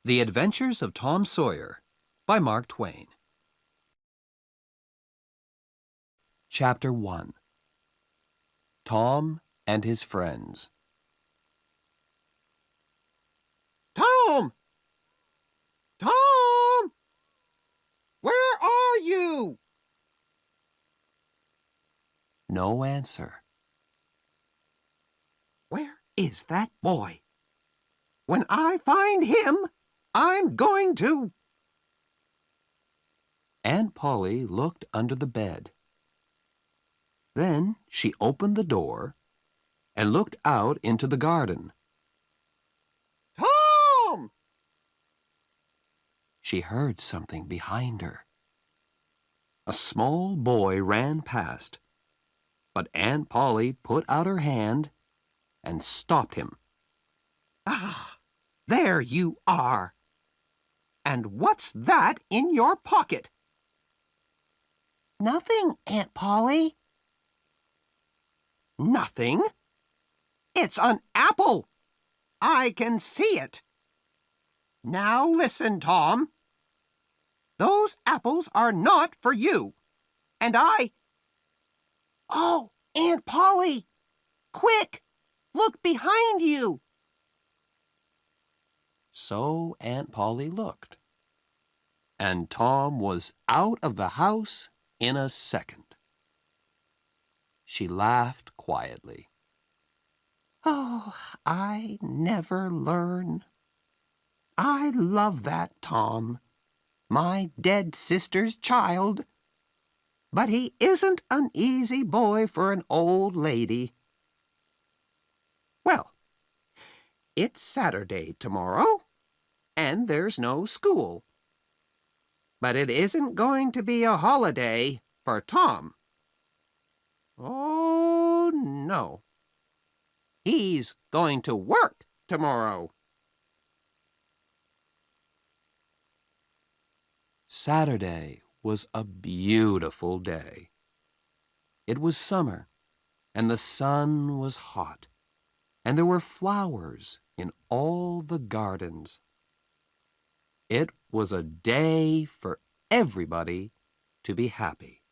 The Adventures of Tom Sawyer by Mark Twain. Chapter 1. Tom and His Friends. Tom! Tom! Where are you? No answer. Where is that boy? When I find him, I'm going to... Aunt Polly looked under the bed. Then she opened the door and looked out into the garden. Tom! She heard something behind her. A small boy ran past, but Aunt Polly put out her hand and stopped him. Ah, there you are. And what's that in your pocket? Nothing, Aunt Polly. Nothing? It's an apple. I can see it. Now listen, Tom. Those apples are not for you. And Oh, Aunt Polly! Quick! Look behind you! So Aunt Polly looked, and Tom was out of the house in a second. She laughed quietly. Oh, I never learn. I love that Tom, my dead sister's child. But he isn't an easy boy for an old lady. Well, it's Saturday tomorrow, and there's no school. But it isn't going to be a holiday for Tom. Oh, no. He's going to work tomorrow. Saturday was a beautiful day. It was summer, and the sun was hot, and there were flowers in all the gardens. It was a day for everybody to be happy.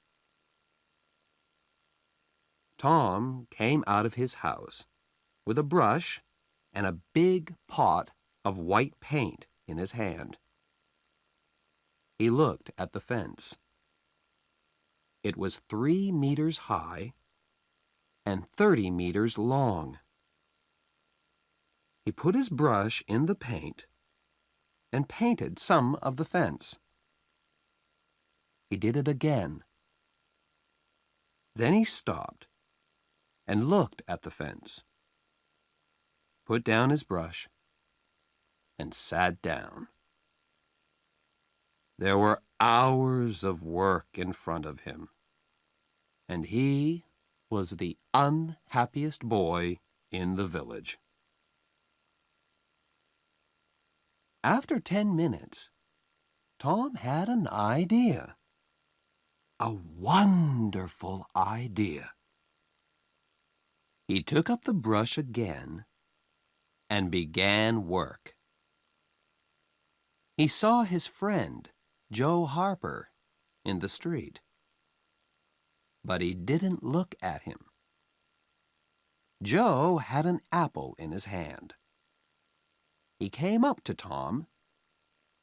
Tom came out of his house with a brush and a big pot of white paint in his hand. He looked at the fence. It was 3 meters high and 30 meters long. He put his brush in the paint and painted some of the fence. He did it again. Then he stopped and looked at the fence, put down his brush, and sat down. There were hours of work in front of him, and he was the unhappiest boy in the village. After 10 minutes, Tom had an idea. A wonderful idea. He took up the brush again and began work. He saw his friend, Joe Harper, in the street. But he didn't look at him. Joe had an apple in his hand. He came up to Tom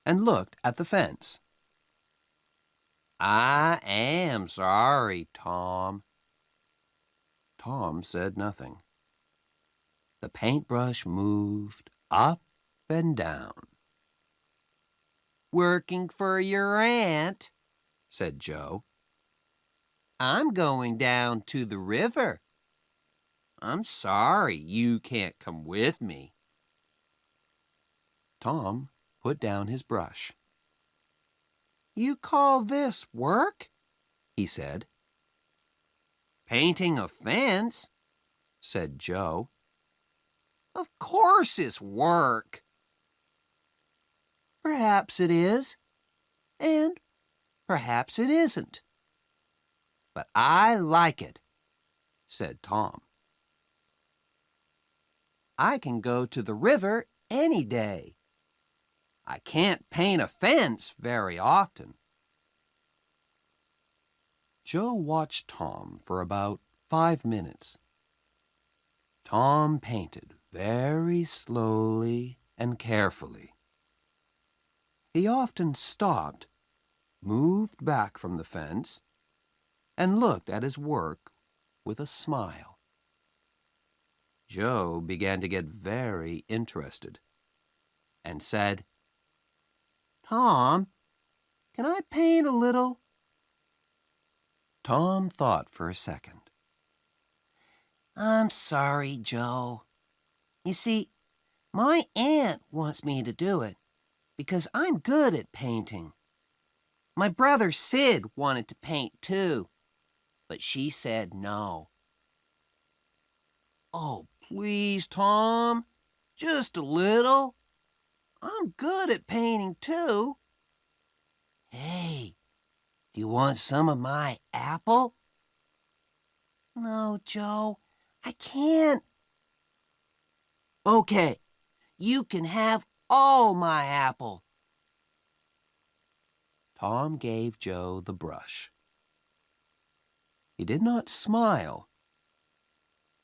and looked at the fence. "I am sorry, Tom." Tom said nothing. The paintbrush moved up and down. Working for your aunt, said Joe. I'm going down to the river. I'm sorry you can't come with me. Tom put down his brush. You call this work? He said. Painting a fence, said Joe. Of course it's work. Perhaps it is, and perhaps it isn't. But I like it, said Tom. I can go to the river any day. I can't paint a fence very often. Joe watched Tom for about 5 minutes. Tom painted very slowly and carefully. He often stopped, moved back from the fence, and looked at his work with a smile. Joe began to get very interested and said, Tom, can I paint a little? Tom thought for a second. I'm sorry, Joe. You see, my aunt wants me to do it because I'm good at painting. My brother Sid wanted to paint too, but she said no. Oh, please, Tom, just a little. I'm good at painting too. Hey, do you want some of my apple? No, Joe, I can't. Okay, you can have all my apple. Tom gave Joe the brush. He did not smile,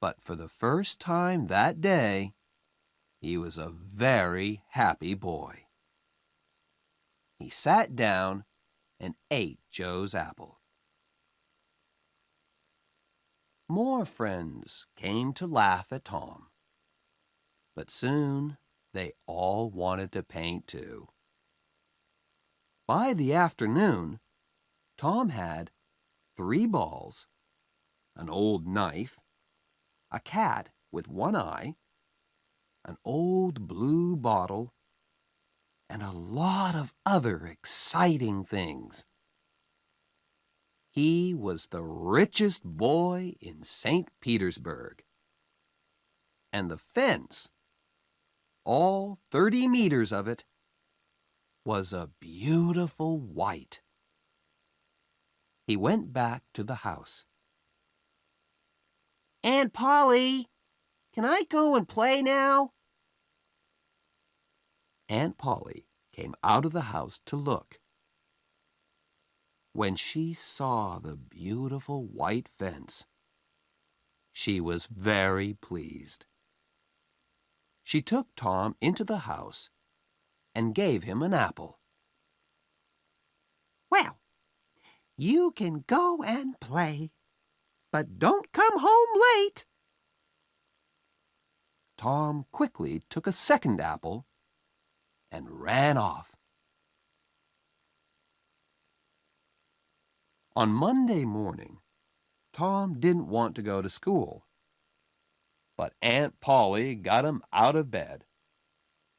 but for the first time that day, he was a very happy boy. He sat down and ate Joe's apple. More friends came to laugh at Tom, but soon they all wanted to paint too. By the afternoon, Tom had 3 balls, an old knife, a cat with one eye, an old blue bottle, and a lot of other exciting things. He was the richest boy in St. Petersburg. And the fence, all 30 meters of it, was a beautiful white. He went back to the house. Aunt Polly, can I go and play now? Aunt Polly came out of the house to look. When she saw the beautiful white fence, she was very pleased. She took Tom into the house and gave him an apple. Well, you can go and play, but don't come home late. Tom quickly took a second apple and ran off. On Monday morning, Tom didn't want to go to school, but Aunt Polly got him out of bed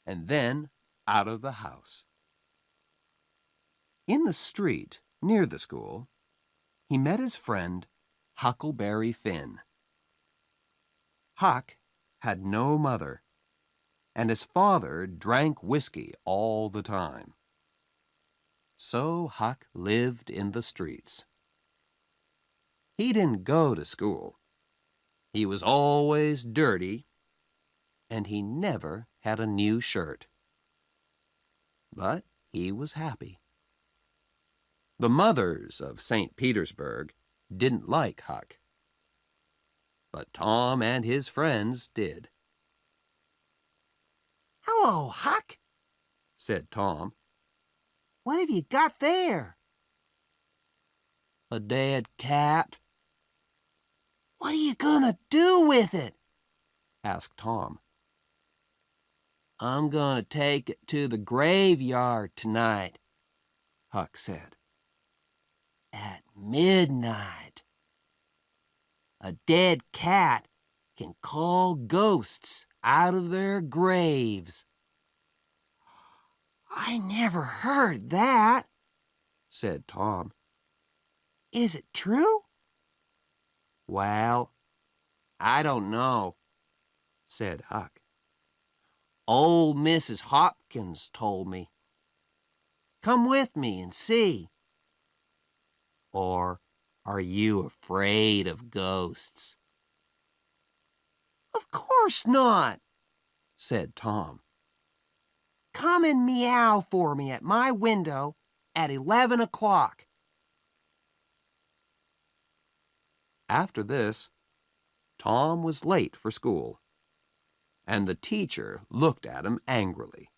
and then out of the house. In the street near the school, he met his friend Huckleberry Finn. Huck had no mother, and his father drank whiskey all the time. So Huck lived in the streets. He didn't go to school. He was always dirty, and he never had a new shirt. But he was happy. The mothers of St. Petersburg didn't like Huck, but Tom and his friends did. Hello, Huck, said Tom. What have you got there? A dead cat, What are you gonna do with it? asked Tom. I'm gonna take it to the graveyard tonight, Huck said. at midnight. A dead cat can call ghosts out of their graves. I never heard that, said Tom. Is it true? Well, I don't know, said Huck. Old Mrs. Hopkins told me. Come with me and see. Or are you afraid of ghosts? Of course not, said Tom. come and meow for me at my window at 11 o'clock. After this, Tom was late for school, and the teacher looked at him angrily.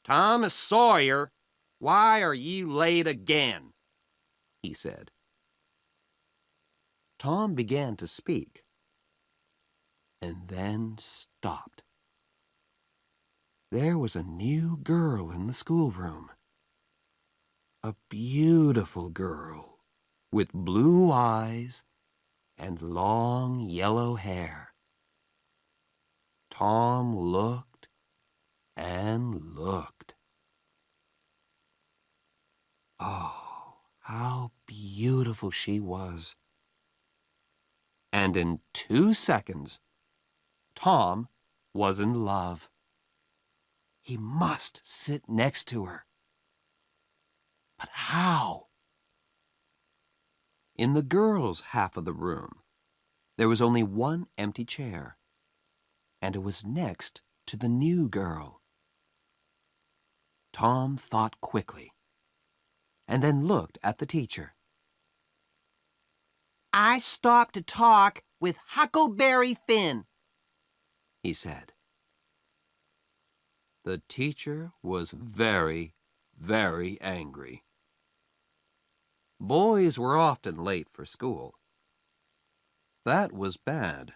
"Thomas Sawyer, why are you late again?" he said. Tom began to speak, and then stopped. There was a new girl in the schoolroom. A beautiful girl with blue eyes and long yellow hair. Tom looked and looked. Oh, how beautiful she was. And in 2 seconds, Tom was in love. He must sit next to her. But how? In the girls' half of the room, there was only one empty chair, and it was next to the new girl. Tom thought quickly, and then looked at the teacher. I stopped to talk with Huckleberry Finn, he said. The teacher was very, very angry. Boys were often late for school. That was bad.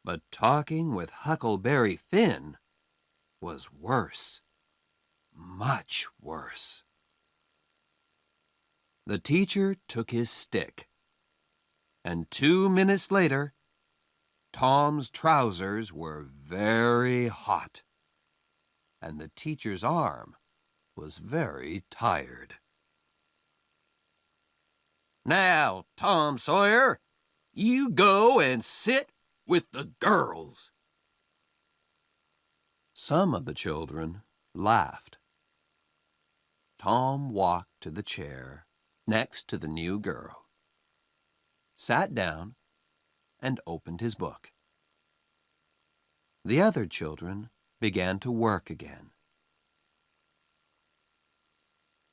But talking with Huckleberry Finn was worse. Much worse. The teacher took his stick, and 2 minutes later, Tom's trousers were very hot, and the teacher's arm was very tired. "Now, Tom Sawyer, you go and sit with the girls." Some of the children laughed. Tom walked to the chair next to the new girl, sat down, and opened his book. The other children began to work again.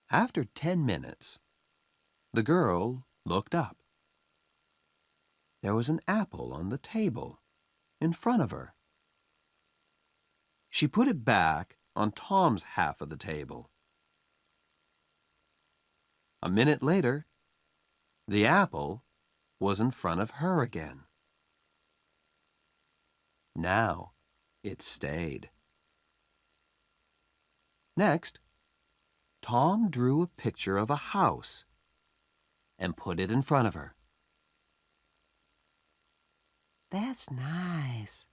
After 10 minutes, the girl looked up. There was an apple on the table in front of her. She put it back on Tom's half of the table. A minute later, the apple was in front of her again. Now it stayed. Next, Tom drew a picture of a house and put it in front of her. That's nice,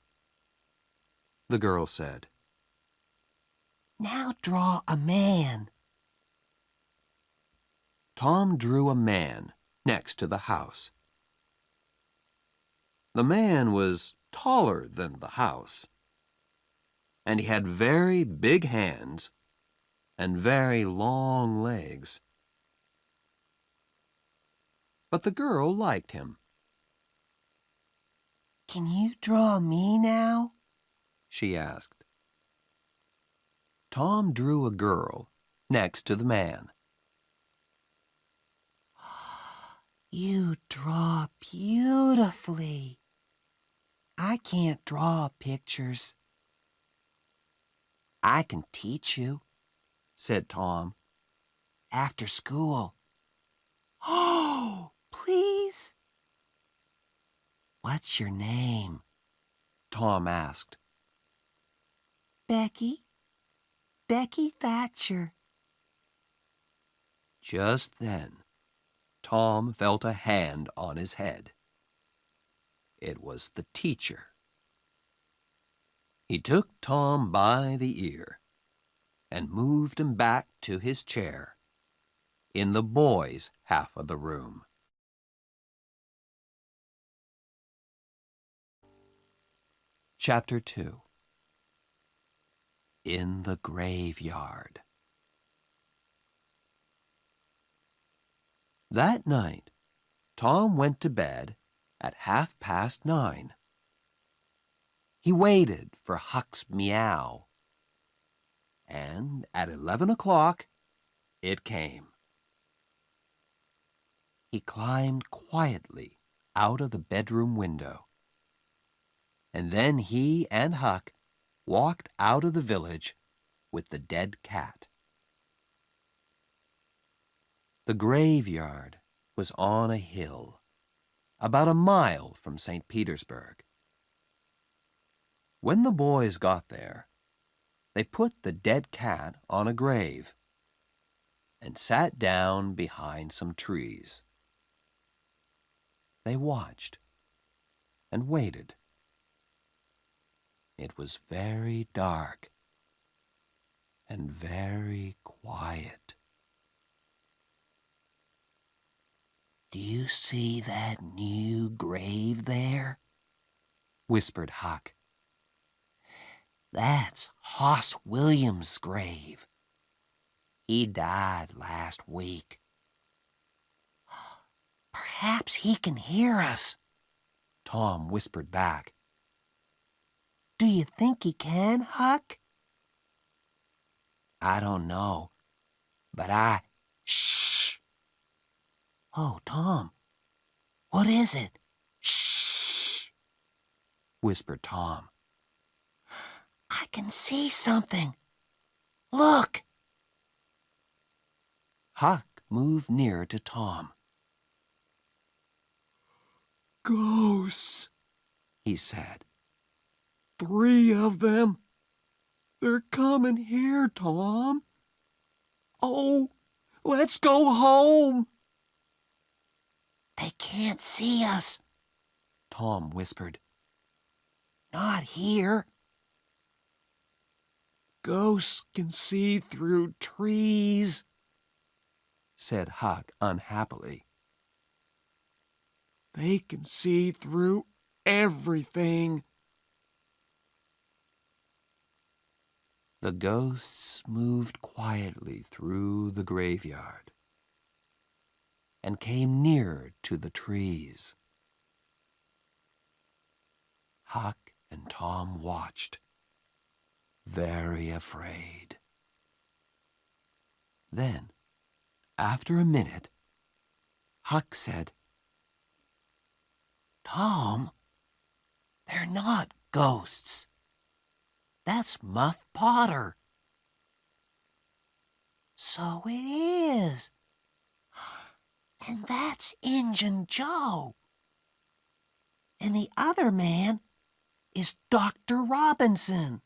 the girl said. Now draw a man. Tom drew a man next to the house. The man was taller than the house, and he had very big hands and very long legs. But the girl liked him. Can you draw me now? She asked. Tom drew a girl next to the man. You draw beautifully. I can't draw pictures. I can teach you, said Tom, after school. Oh, please? What's your name? Tom asked. Becky. Becky Thatcher. Just then, Tom felt a hand on his head. It was the teacher. He took Tom by the ear and moved him back to his chair in the boys' half of the room. Chapter 2. In the Graveyard. That night, Tom went to bed at 9:30. He waited for Huck's meow, and at 11 o'clock it came. He climbed quietly out of the bedroom window, and then he and Huck walked out of the village with the dead cat. The graveyard was on a hill, about a mile from St. Petersburg. When the boys got there, they put the dead cat on a grave and sat down behind some trees. They watched and waited. It was very dark and very quiet. "Do you see that new grave there?" whispered Huck. "That's Hoss Williams' grave. He died last week." "Perhaps he can hear us," Tom whispered back. "Do you think he can, Huck?" "I don't know, but Shh!" "Oh, Tom, what is it?" "Shh!" whispered Tom. "I can see something. Look!" Huck moved nearer to Tom. "Ghosts," he said. "3 of them. They're coming here, Tom. Oh, let's go home." "They can't see us," Tom whispered. "Not here." "Ghosts can see through trees," said Huck unhappily. "They can see through everything." The ghosts moved quietly through the graveyard and came nearer to the trees. Huck and Tom watched, very afraid. Then, after a minute, Huck said, "Tom, they're not ghosts. That's Muff Potter." "So it is. And that's Injun Joe. And the other man is Dr. Robinson.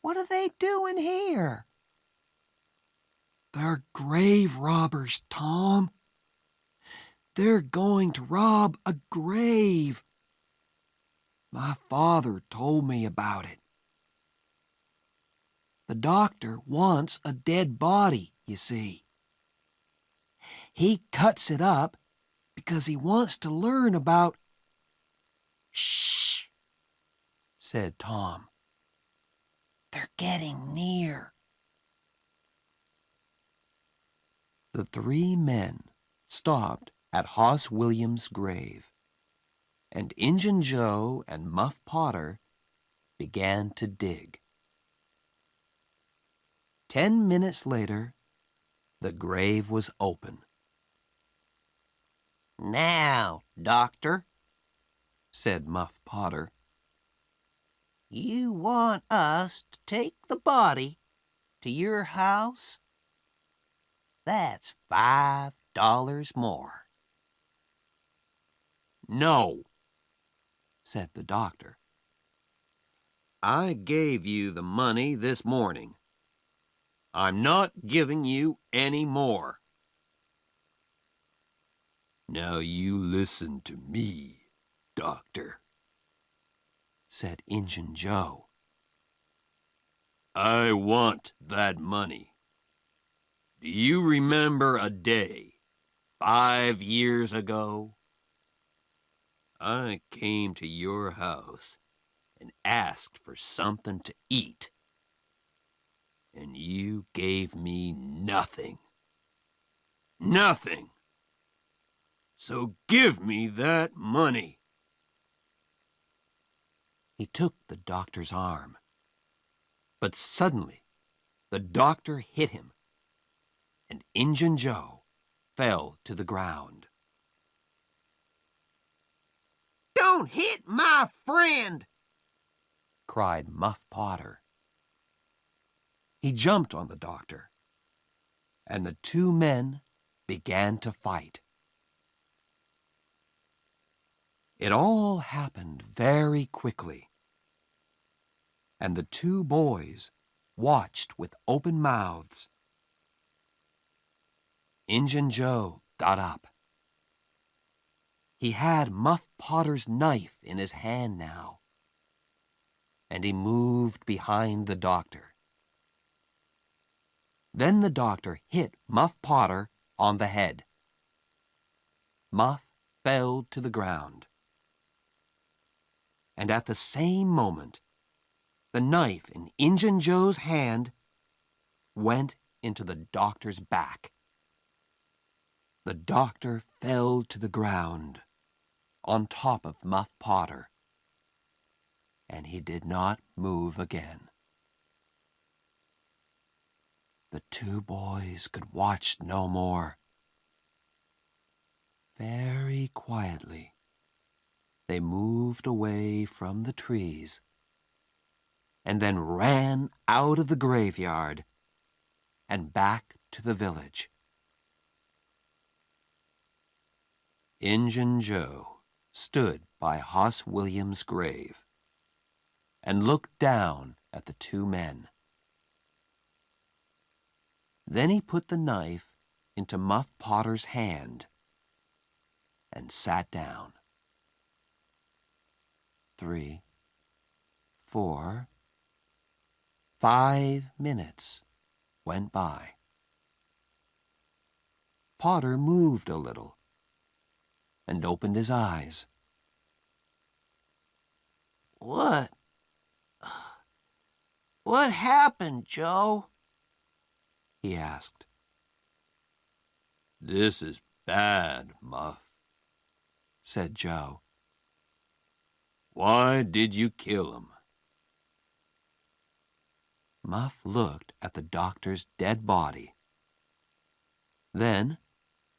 What are they doing here?" "They're grave robbers, Tom. They're going to rob a grave. My father told me about it. The doctor wants a dead body, you see. He cuts it up because he wants to learn about—" "Shh," said Tom. "They're getting near." The 3 men stopped at Hoss Williams' grave, and Injun Joe and Muff Potter began to dig. 10 minutes later, the grave was open. "Now, Doctor," said Muff Potter, "you want us to take the body to your house? That's $5 more." "No," said the doctor. "I gave you the money this morning. I'm not giving you any more." "Now you listen to me, Doctor," said Injun Joe. "I want that money. Do you remember a day 5 years ago? I came to your house and asked for something to eat, and you gave me nothing. Nothing. So give me that money." He took the doctor's arm. But suddenly, the doctor hit him, and Injun Joe fell to the ground. Don't hit my friend! Cried Muff Potter. He jumped on the doctor, and the two men began to fight. It all happened very quickly, and the two boys watched with open mouths. Injun Joe got up. He had Muff Potter's knife in his hand now, and he moved behind the doctor. Then the doctor hit Muff Potter on the head. Muff fell to the ground. And at the same moment, the knife in Injun Joe's hand went into the doctor's back. The doctor fell to the ground on top of Muff Potter, and he did not move again. The two boys could watch no more. Very quietly, they moved away from the trees and then ran out of the graveyard and back to the village. Injun Joe stood by Hoss William's grave and looked down at the two men. Then he put the knife into Muff Potter's hand and sat down. 3, 4, 5 minutes went by. Potter moved a little and opened his eyes. What happened, Joe? He asked. This is bad, Muff, said Joe. Why did you kill him? Muff looked at the doctor's dead body, then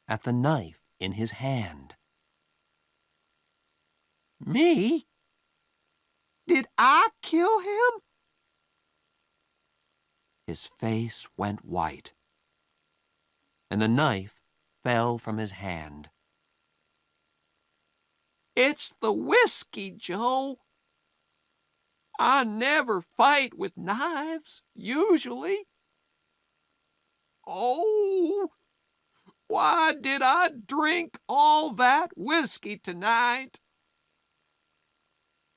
at the knife in his hand. Me? Did I kill him? His face went white, and the knife fell from his hand. It's the whiskey, Joe. I never fight with knives, usually. Oh, why did I drink all that whiskey tonight?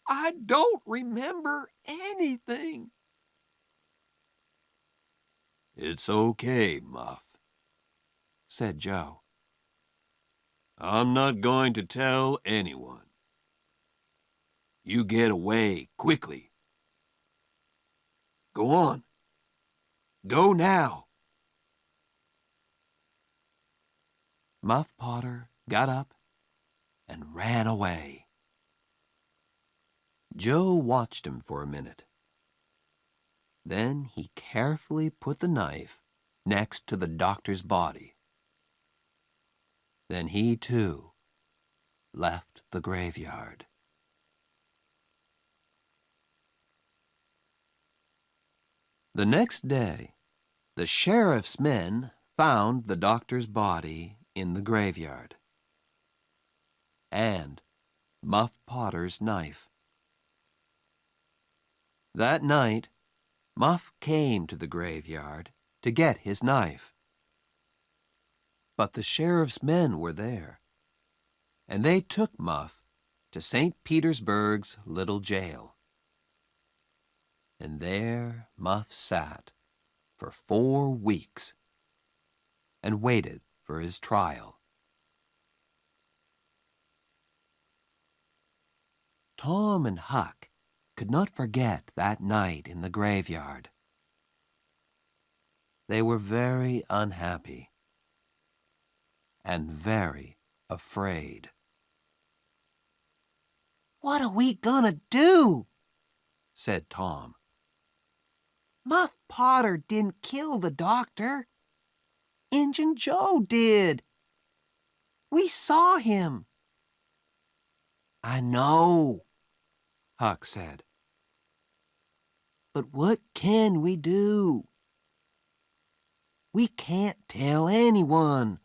I don't remember anything. It's okay, Muff, said Joe. I'm not going to tell anyone. You get away quickly. Go on. Go now. Muff Potter got up and ran away. Joe watched him for a minute. Then he carefully put the knife next to the doctor's body. Then he, too, left the graveyard. The next day, the sheriff's men found the doctor's body in the graveyard, and Muff Potter's knife. That night, Muff came to the graveyard to get his knife. But the sheriff's men were there, and they took Muff to St. Petersburg's little jail. And there Muff sat for 4 weeks and waited for his trial. Tom and Huck could not forget that night in the graveyard. They were very unhappy and very afraid. What are we gonna do? said Tom. Muff Potter didn't kill the doctor. Injun Joe did. We saw him. I know, Huck said. but what can we do? We can't tell anyone.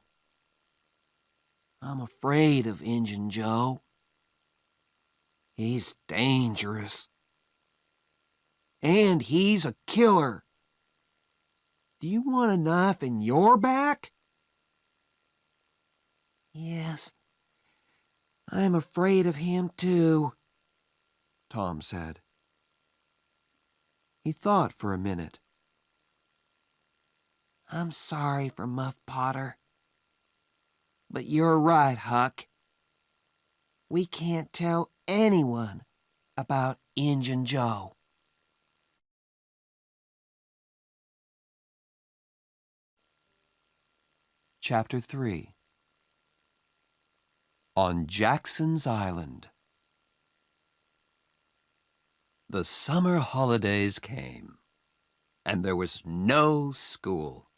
I'm afraid of Injun Joe. He's dangerous. And he's a killer. Do you want a knife in your back? Yes, I'm afraid of him too, Tom said. He thought for a minute. I'm sorry for Muff Potter. But you're right, Huck. We can't tell anyone about Injun Joe. Chapter 3. On Jackson's Island. The summer holidays came, and there was no school.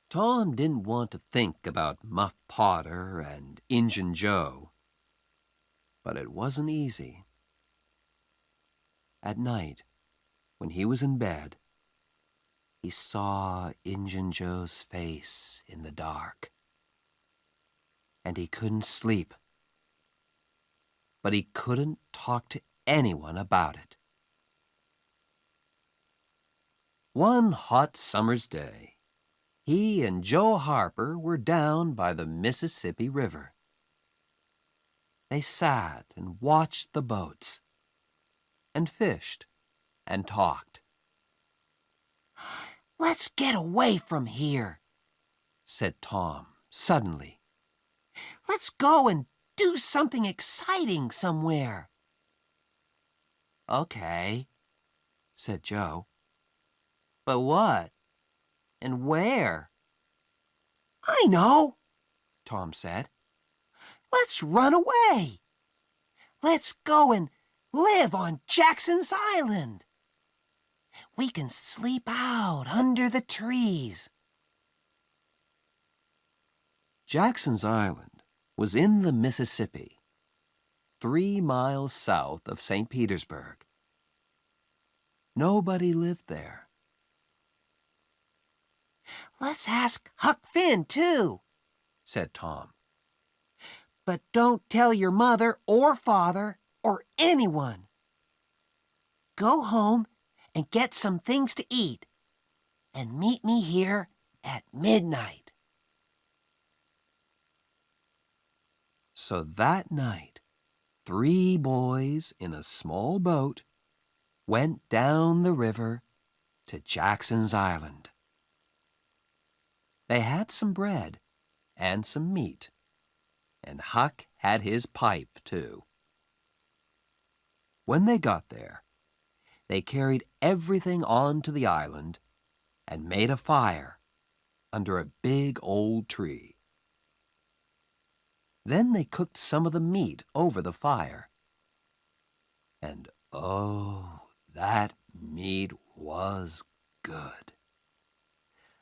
Tom didn't want to think about Muff Potter and Injun Joe, but it wasn't easy. At night, when he was in bed, he saw Injun Joe's face in the dark, and he couldn't sleep. But he couldn't talk to anyone about it. One hot summer's day, he and Joe Harper were down by the Mississippi River. They sat and watched the boats, and fished, and talked. Let's get away from here, said Tom suddenly. Let's go and do something exciting somewhere. Okay, said Joe. But what? And where? I know, Tom said. Let's run away. Let's go and live on Jackson's Island. We can sleep out under the trees. Jackson's Island was in the Mississippi, 3 miles south of St. Petersburg. Nobody lived there. Let's ask Huck Finn, too, said Tom. But don't tell your mother or father or anyone. Go home and get some things to eat, and meet me here at midnight. So that night, 3 boys in a small boat went down the river to Jackson's Island. They had some bread and some meat, and Huck had his pipe, too. When they got there, they carried everything onto the island and made a fire under a big old tree. Then they cooked some of the meat over the fire. And oh, that meat was good.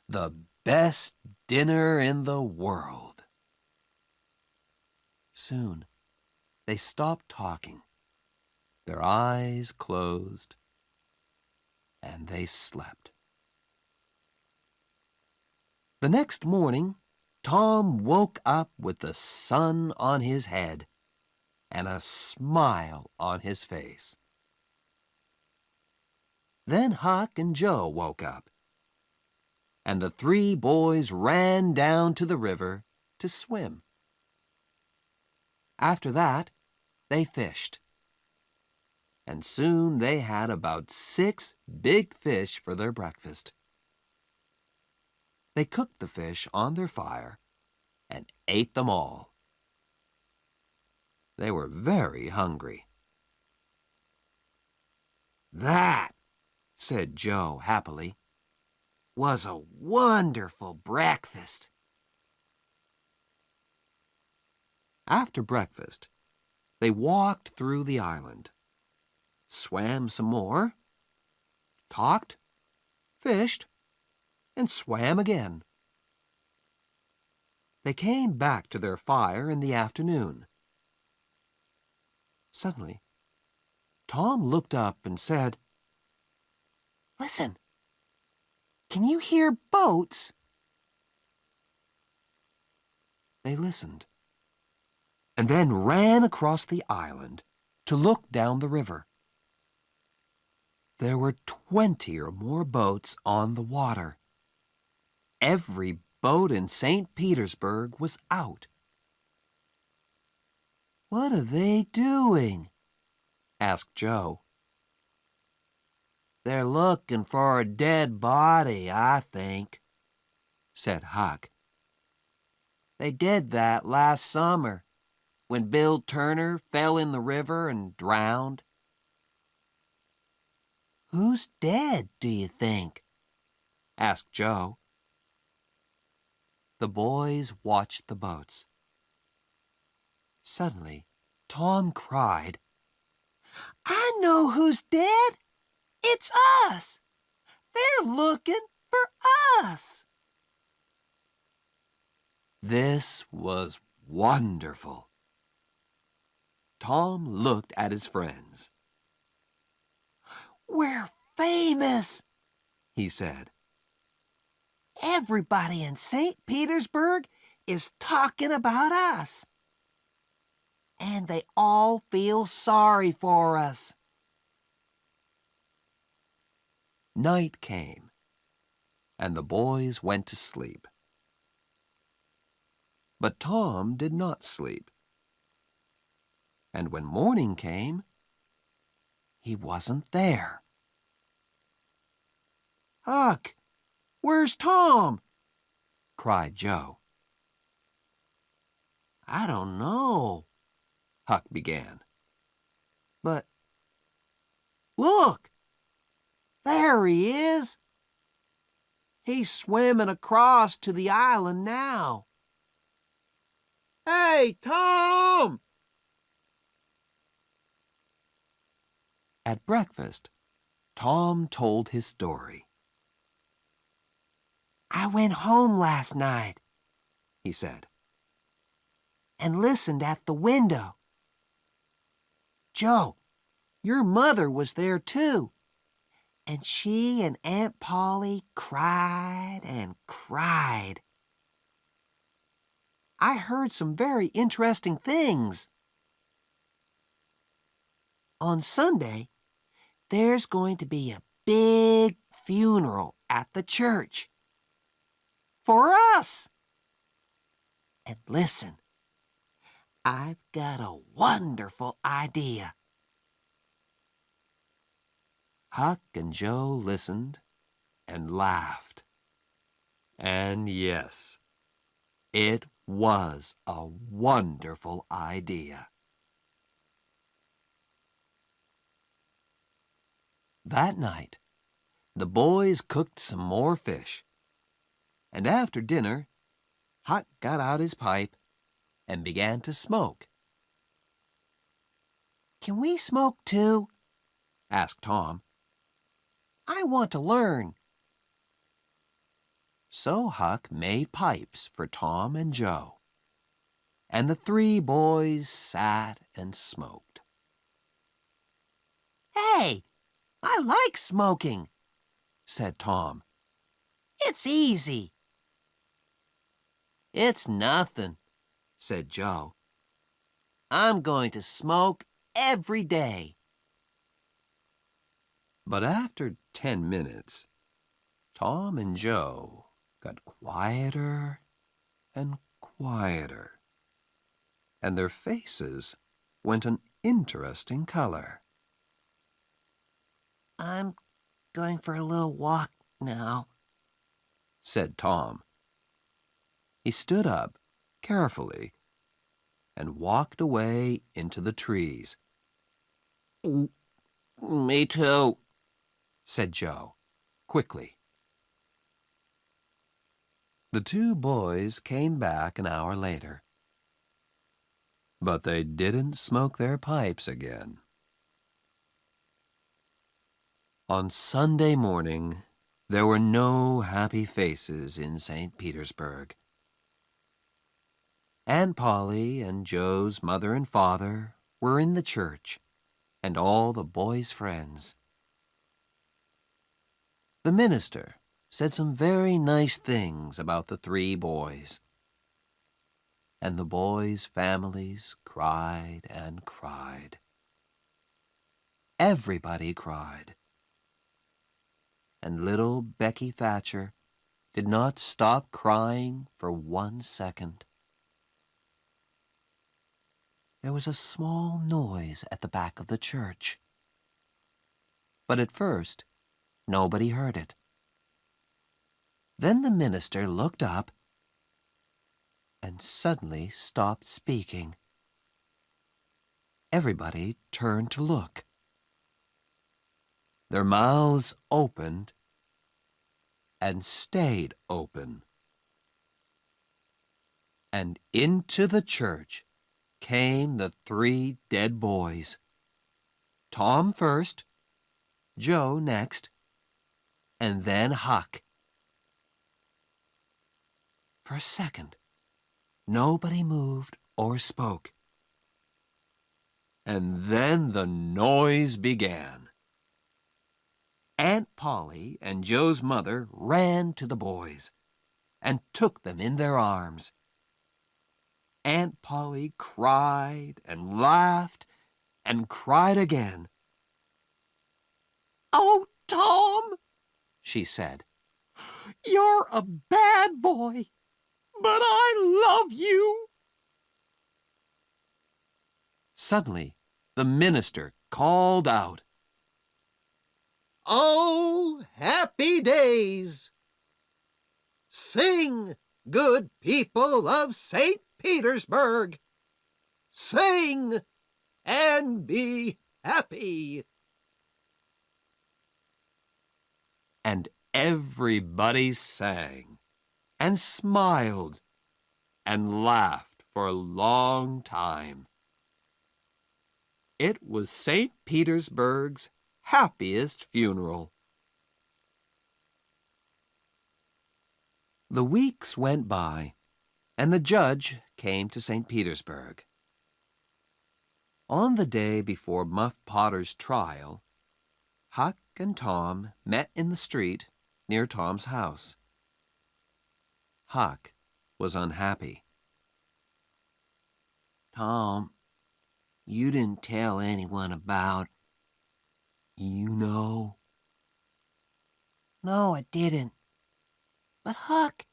The best dinner in the world. Soon, they stopped talking. Their eyes closed, and they slept. The next morning, Tom woke up with the sun on his head and a smile on his face. Then Huck and Joe woke up, and the 3 boys ran down to the river to swim. After that, they fished, and soon they had about 6 big fish for their breakfast. They cooked the fish on their fire and ate them all. They were very hungry. That, said Joe happily, was a wonderful breakfast. After breakfast, they walked through the island. swam some more, talked, fished, and swam again. They came back to their fire in the afternoon. Suddenly, Tom looked up and said, "Listen, can you hear boats?" They listened, and then ran across the island to look down the river. There were 20 or more boats on the water. Every boat in St. Petersburg was out. "What are they doing?" asked Joe. "They're looking for a dead body, I think," said Huck. "They did that last summer, when Bill Turner fell in the river and drowned." "Who's dead, do you think?" asked Joe. The boys watched the boats. Suddenly, Tom cried, "I know who's dead! It's us! They're looking for us!" This was wonderful. Tom looked at his friends. "We're famous," he said. "Everybody in St. Petersburg is talking about us. And they all feel sorry for us." Night came, and the boys went to sleep. But Tom did not sleep. And when morning came, he wasn't there. "Huck, where's Tom?" cried Joe. "I don't know," Huck began. "but look, there he is. He's swimming across to the island now. Hey, Tom!" At breakfast, Tom told his story. "I went home last night," he said, "and listened at the window. Joe, your mother was there too, and she and Aunt Polly cried and cried. I heard some very interesting things. On Sunday, there's going to be a big funeral at the church. For us. And listen, I've got a wonderful idea." Huck and Joe listened and laughed. And yes, it was a wonderful idea. That night, the boys cooked some more fish, and after dinner, Huck got out his pipe and began to smoke. "Can we smoke too?" asked Tom. "I want to learn." So Huck made pipes for Tom and Joe, and the three boys sat and smoked. "Hey, I like smoking," said Tom. "It's easy." "It's nothing," said Joe. "I'm going to smoke every day." But after 10 minutes, Tom and Joe got quieter and quieter, and their faces went an interesting color. "I'm going for a little walk now," said Tom. He stood up carefully and walked away into the trees. "Me too," said Joe, quickly. The two boys came back an hour later, but they didn't smoke their pipes again. On Sunday morning, there were no happy faces in St. Petersburg. Aunt Polly and Joe's mother and father were in the church, and all the boys' friends. The minister said some very nice things about the three boys. And the boys' families cried and cried. Everybody cried. And little Becky Thatcher did not stop crying for 1 second. There was a small noise at the back of the church. But at first, nobody heard it. Then the minister looked up and suddenly stopped speaking. Everybody turned to look. Their mouths opened and stayed open. And into the church came the three dead boys. Tom first, Joe next, and then Huck. For a second, nobody moved or spoke. And then the noise began. Aunt Polly and Joe's mother ran to the boys and took them in their arms. Aunt Polly cried and laughed and cried again. "Oh, Tom," she said, "you're a bad boy, but I love you." Suddenly, the minister called out, "Oh, happy days! Sing, good people of St. Petersburg! Sing and be happy!" and everybody sang and smiled and laughed for a long time. It was St. Petersburg's happiest funeral. The weeks went by, and the judge came to St. Petersburg. On the day before Muff Potter's trial, Huck and Tom met in the street near Tom's house. Huck was unhappy. Tom, you didn't tell anyone about... You know? No, I didn't. But Huck,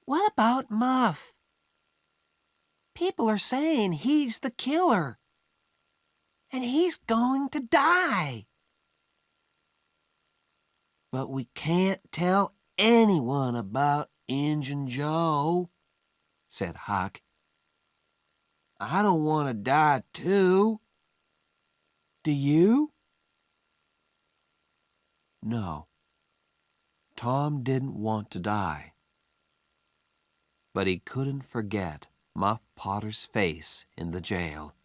what about Muff? People are saying he's the killer. And he's going to die. But we can't tell anyone about Injun Joe, said Huck. I don't want to die too. Do you? No, Tom didn't want to die. But he couldn't forget Muff Potter's face in the jail.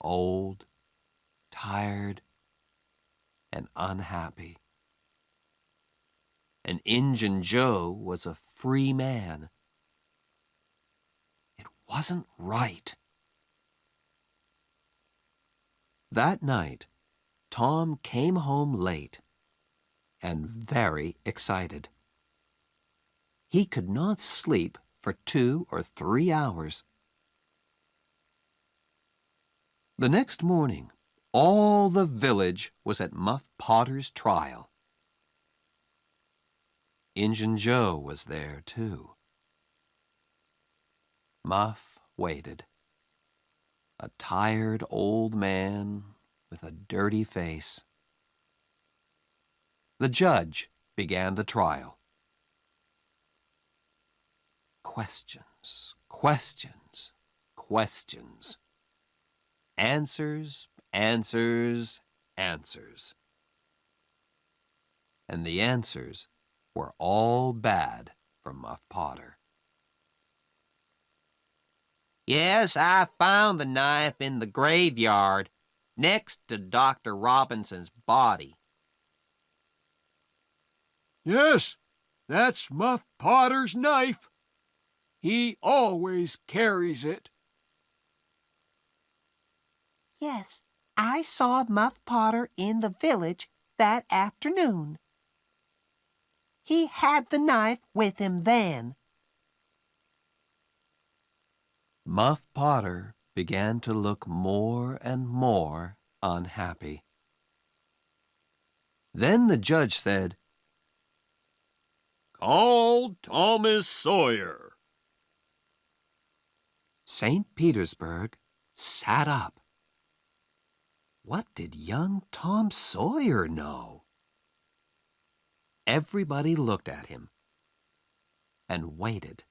Old, tired, and unhappy. And Injun Joe was a free man. It wasn't right. That night, Tom came home late and very excited. He could not sleep for 2 or 3 hours. The next morning, all the village was at Muff Potter's trial. Injun Joe was there, too. Muff waited, a tired old man with a dirty face. The judge began the trial. Questions, questions, questions. Answers, answers, answers. And the answers were all bad for Muff Potter. Yes, I found the knife in the graveyard, next to Dr. Robinson's body. Yes, that's Muff Potter's knife. He always carries it. Yes, I saw Muff Potter in the village that afternoon. He had the knife with him then. Muff Potter began to look more and more unhappy. Then the judge said, "Call Thomas Sawyer." St. Petersburg sat up. What did young Tom Sawyer know? Everybody looked at him and waited.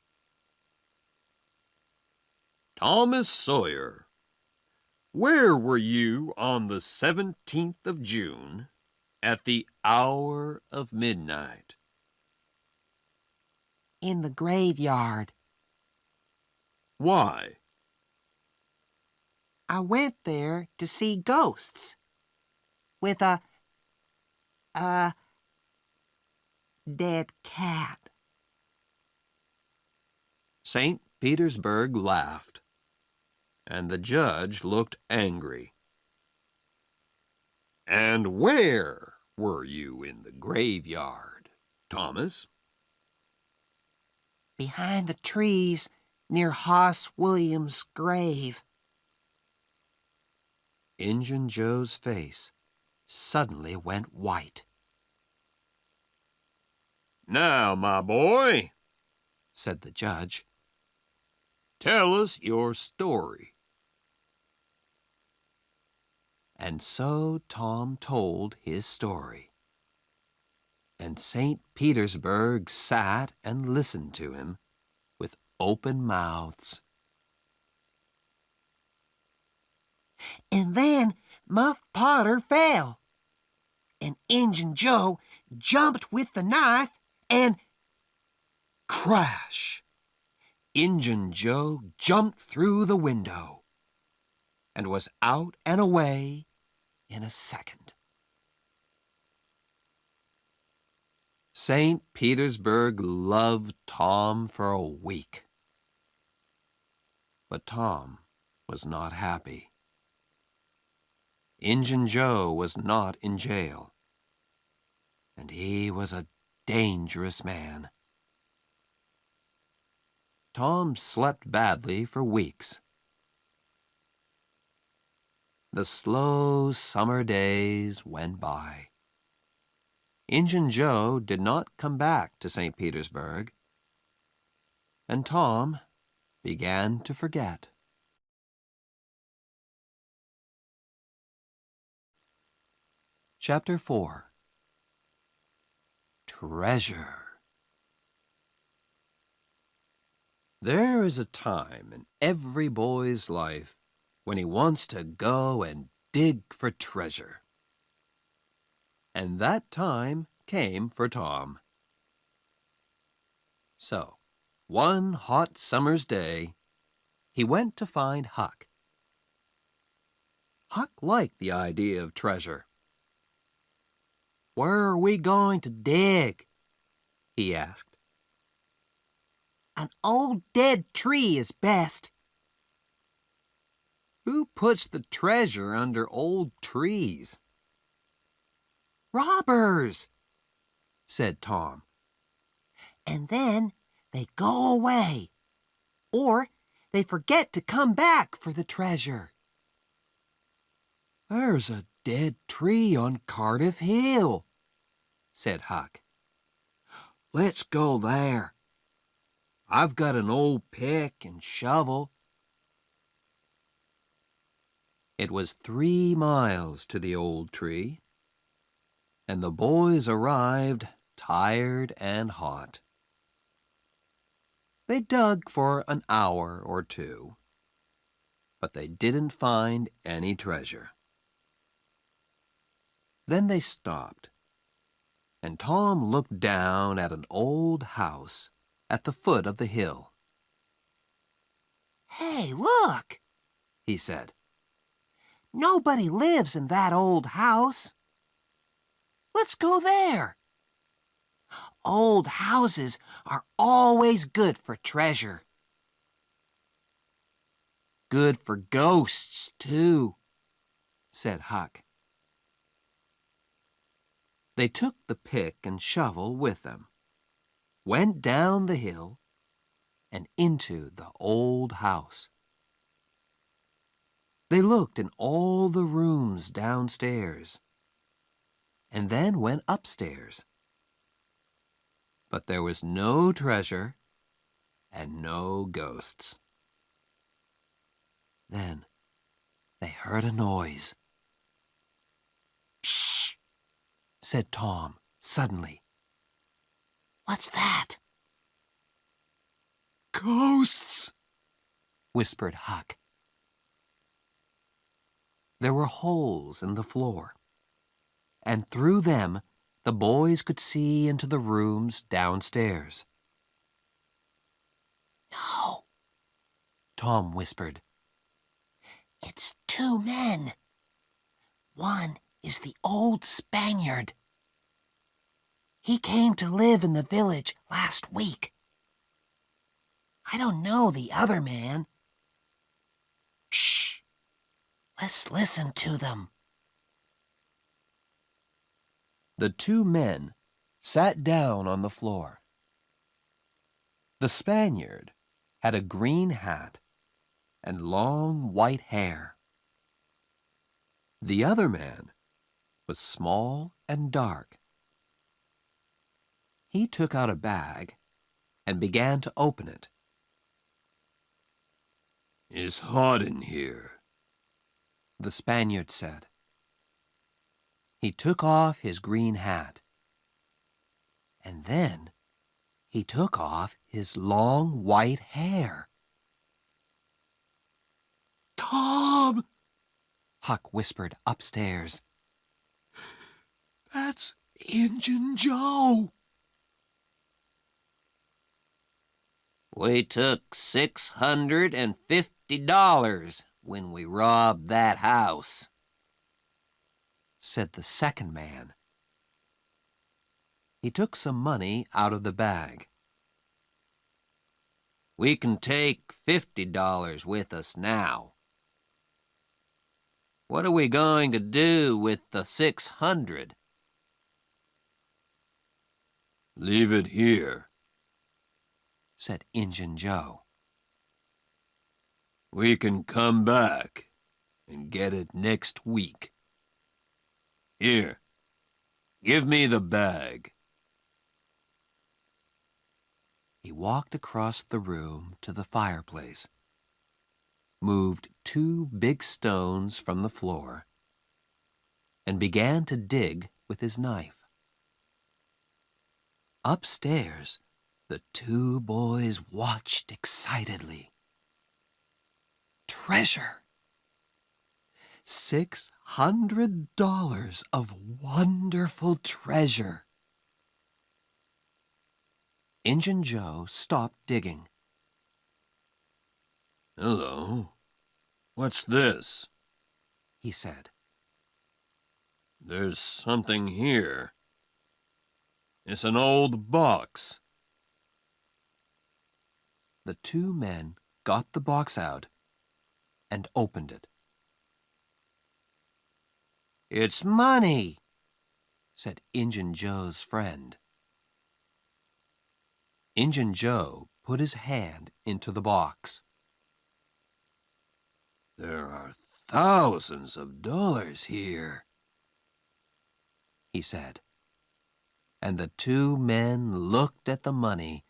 Thomas Sawyer, where were you on the 17th of June at the hour of midnight? In the graveyard. Why? I went there to see ghosts. With a dead cat. St. Petersburg laughed, and the judge looked angry. And where were you in the graveyard, Thomas? Behind the trees near Hoss Williams' grave. Injun Joe's face suddenly went white. Now, my boy, Said the judge, tell us your story. and so Tom told his story. And St. Petersburg sat and listened to him with open mouths. And then Muff Potter fell. And Injun Joe jumped with the knife and Crash! Injun Joe jumped through the window and was out and away in a second. St. Petersburg loved Tom for a week. But Tom was not happy. Injun Joe was not in jail, and he was a dangerous man. Tom slept badly for weeks. The slow summer days went by. Injun Joe did not come back to St. Petersburg, and Tom began to forget. Chapter 4. Treasure. There is a time in every boy's life when he wants to go and dig for treasure. And that time came for Tom. So, one hot summer's day, he went to find Huck. Huck liked the idea of treasure. "Where are we going to dig?" he asked. an old dead tree is best. Who puts the treasure under old trees? Robbers. Said Tom. And then they go away. Or they forget to come back for the treasure. There's a dead tree on Cardiff Hill, said Huck. Let's go there. I've got an old pick and shovel. It was 3 miles to the old tree, and the boys arrived tired and hot. They dug for an hour or two, but they didn't find any treasure. Then they stopped, and Tom looked down at an old house at the foot of the hill. Hey, look, He said. Nobody lives in that old house. Let's go there. Old houses are always good for treasure. Good for ghosts, too, said Huck. They took the pick and shovel with them, went down the hill, and into the old house. They looked in all the rooms downstairs, and then went upstairs. But there was no treasure and no ghosts. Then they heard a noise. "Shh!" said Tom suddenly. "What's that?" "Ghosts!" whispered Huck. There were holes in the floor, and through them the boys could see into the rooms downstairs. "No," Tom whispered. "It's two men. One is the old Spaniard. He came to live in the village last week. I don't know the other man. Shh! Let's listen to them." The two men sat down on the floor. The Spaniard had a green hat and long white hair. The other man was small and dark. He took out a bag and began to open it. "It's hot in here," the Spaniard said. He took off his green hat, and then he took off his long white hair. "Tom!" Huck whispered upstairs. "That's Injun Joe." "We took $650 when we robbed that house," said the second man. He took some money out of the bag. "We can take $50 with us now. What are we going to do with the 600? "Leave it here," said Injun Joe. "We can come back and get it next week. Here, give me the bag." He walked across the room to the fireplace, moved two big stones from the floor, and began to dig with his knife. Upstairs, the two boys watched excitedly. Treasure! $600 of wonderful treasure! Injun Joe stopped digging. "Hello, what's this?" he said. "There's something here. It's an old box." The two men got the box out and opened it. "It's money," said Injun Joe's friend. Injun Joe put his hand into the box. "There are thousands of dollars here," he said, and the two men looked at the money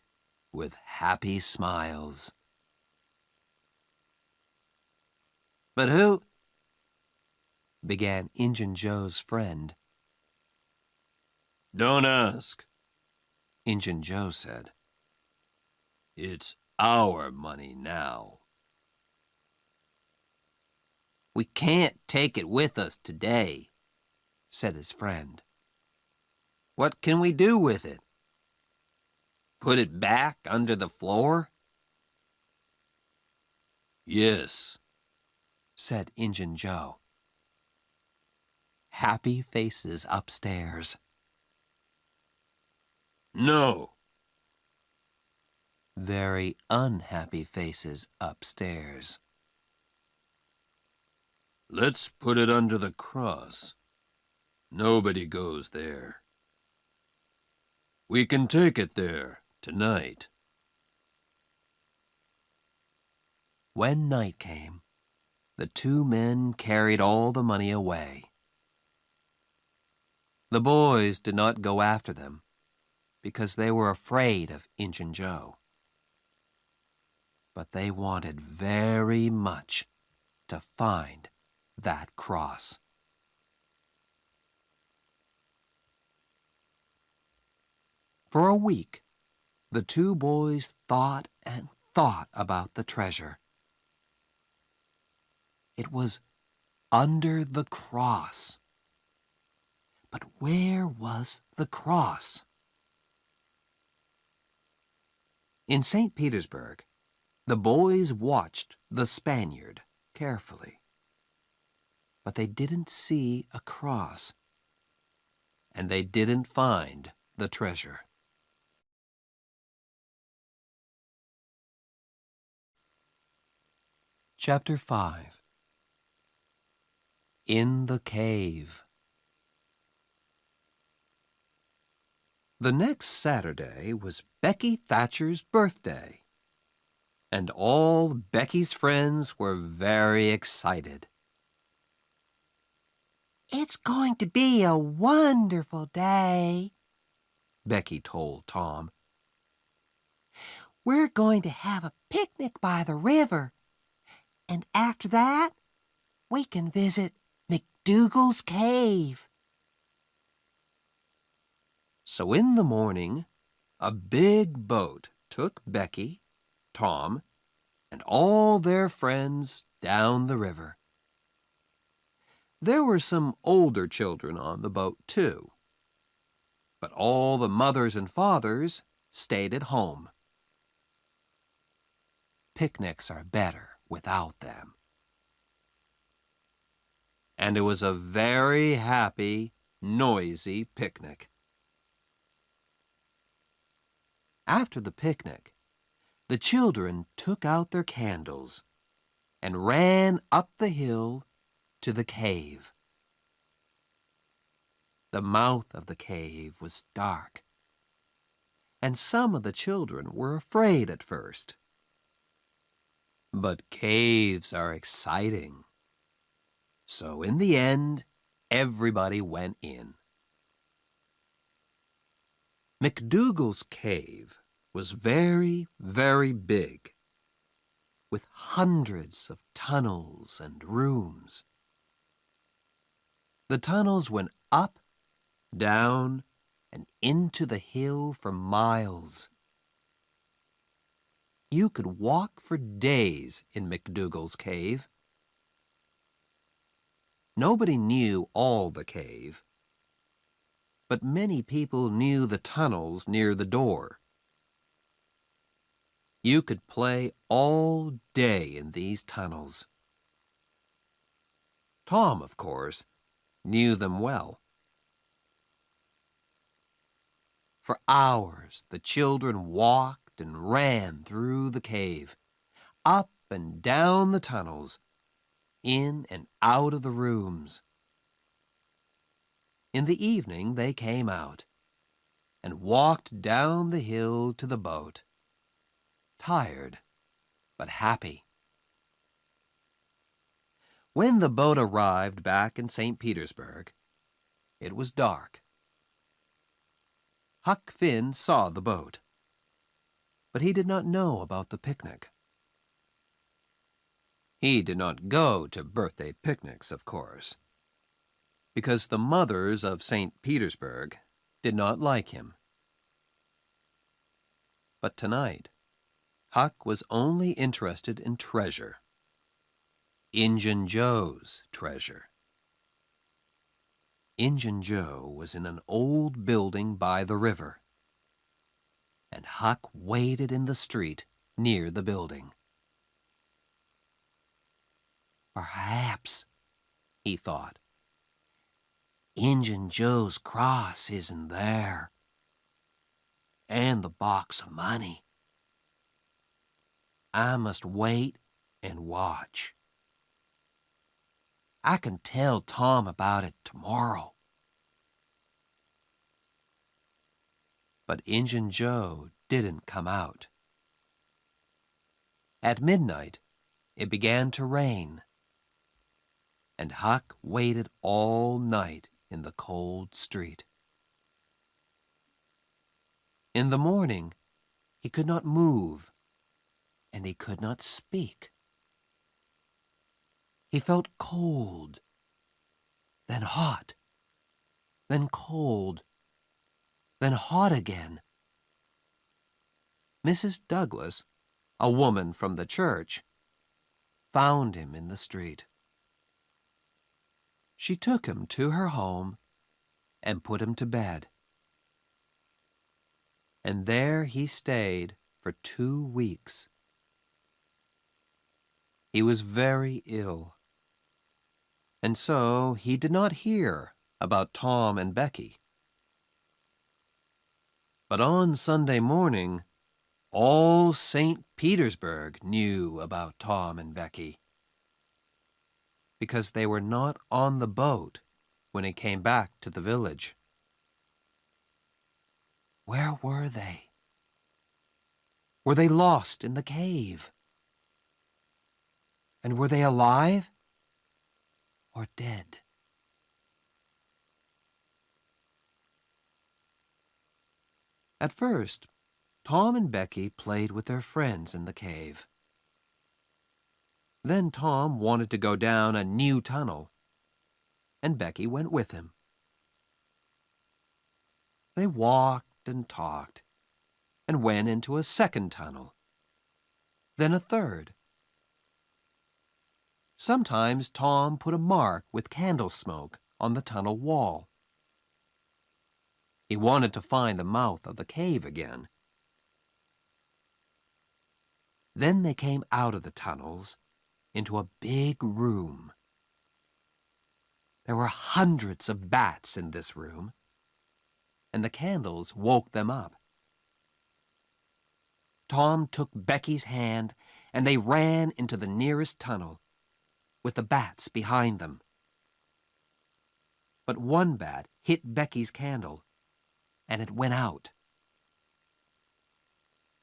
with happy smiles. "But who—" began Injun Joe's friend. "Don't ask," Injun Joe said. "It's our money now." "We can't take it with us today," said his friend. "What can we do with it? Put it back under the floor?" "Yes," said Injun Joe. happy faces upstairs. No. Very unhappy faces upstairs. Let's put it under the cross. Nobody goes there. We can take it there tonight. When night came, the two men carried all the money away. The boys did not go after them because they were afraid of Injun Joe. But they wanted very much to find that cross. For a week, the two boys thought and thought about the treasure. It was under the cross. But where was the cross? In St. Petersburg, the boys watched the Spaniard carefully. But they didn't see a cross, and they didn't find the treasure. Chapter 5. In the Cave. The next Saturday was Becky Thatcher's birthday, and all Becky's friends were very excited. It's going to be a wonderful day, Becky told Tom. We're going to have a picnic by the river, and after that, we can visit McDougal's cave. So in the morning, a big boat took Becky, Tom, and all their friends down the river. There were some older children on the boat, too. But all the mothers and fathers stayed at home. Picnics are better without them. And it was a very happy, noisy picnic. After the picnic, the children took out their candles and ran up the hill to the cave. The mouth of the cave was dark, and some of the children were afraid at first. But caves are exciting. So in the end, everybody went in. McDougal's cave was very, very big, with hundreds of tunnels and rooms. The tunnels went up, down, and into the hill for miles. You could walk for days in McDougal's cave. Nobody knew all the cave, but many people knew the tunnels near the door. You could play all day in these tunnels. Tom, of course, knew them well. For hours, the children walked and ran through the cave, up and down the tunnels, in and out of the rooms. In the evening, they came out and walked down the hill to the boat, tired but happy. When the boat arrived back in St. Petersburg, it was dark. Huck Finn saw the boat, but he did not know about the picnic. He did not go to birthday picnics, of course, because the mothers of St. Petersburg did not like him. But tonight, Huck was only interested in treasure. Injun Joe's treasure. Injun Joe was in an old building by the river, and Huck waited in the street near the building. Perhaps, he thought, Injun Joe's cross isn't there, and the box of money. I must wait and watch. I can tell Tom about it tomorrow. But Injun Joe didn't come out. At midnight, it began to rain, and Huck waited all night in the cold street. In the morning, he could not move, and he could not speak. He felt cold, then hot, then cold, then hot again. Mrs. Douglas, a woman from the church, found him in the street. She took him to her home and put him to bed. And there he stayed for 2 weeks. He was very ill, and so he did not hear about Tom and Becky. But on Sunday morning, all St. Petersburg knew about Tom and Becky, because they were not on the boat when he came back to the village. Where were they? Were they lost in the cave? And were they alive or dead? At first, Tom and Becky played with their friends in the cave. Then Tom wanted to go down a new tunnel, and Becky went with him. They walked and talked, and went into a second tunnel, then a third. Sometimes Tom put a mark with candle smoke on the tunnel wall. He wanted to find the mouth of the cave again. Then they came out of the tunnels into a big room. There were hundreds of bats in this room, and the candles woke them up. Tom took Becky's hand, and they ran into the nearest tunnel, with the bats behind them. But one bat hit Becky's candle, and it went out.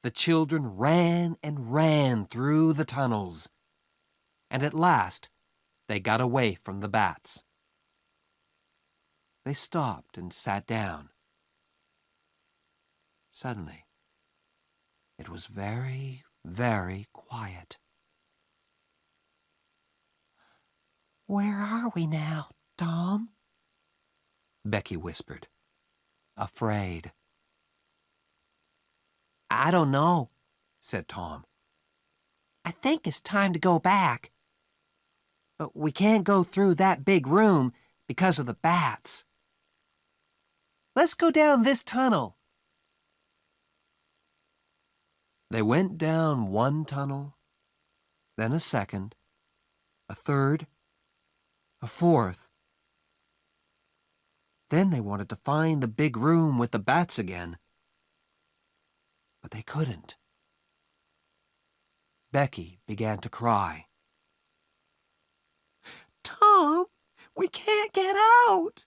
The children ran and ran through the tunnels, and at last they got away from the bats. They stopped and sat down. Suddenly, it was very, very quiet. "Where are we now, Tom?" Becky whispered, afraid. "I don't know," said Tom. "I think it's time to go back. But we can't go through that big room because of the bats. Let's go down this tunnel." They went down one tunnel, then a second, a third, a fourth. Then they wanted to find the big room with the bats again, but they couldn't. Becky began to cry. "Tom, we can't get out.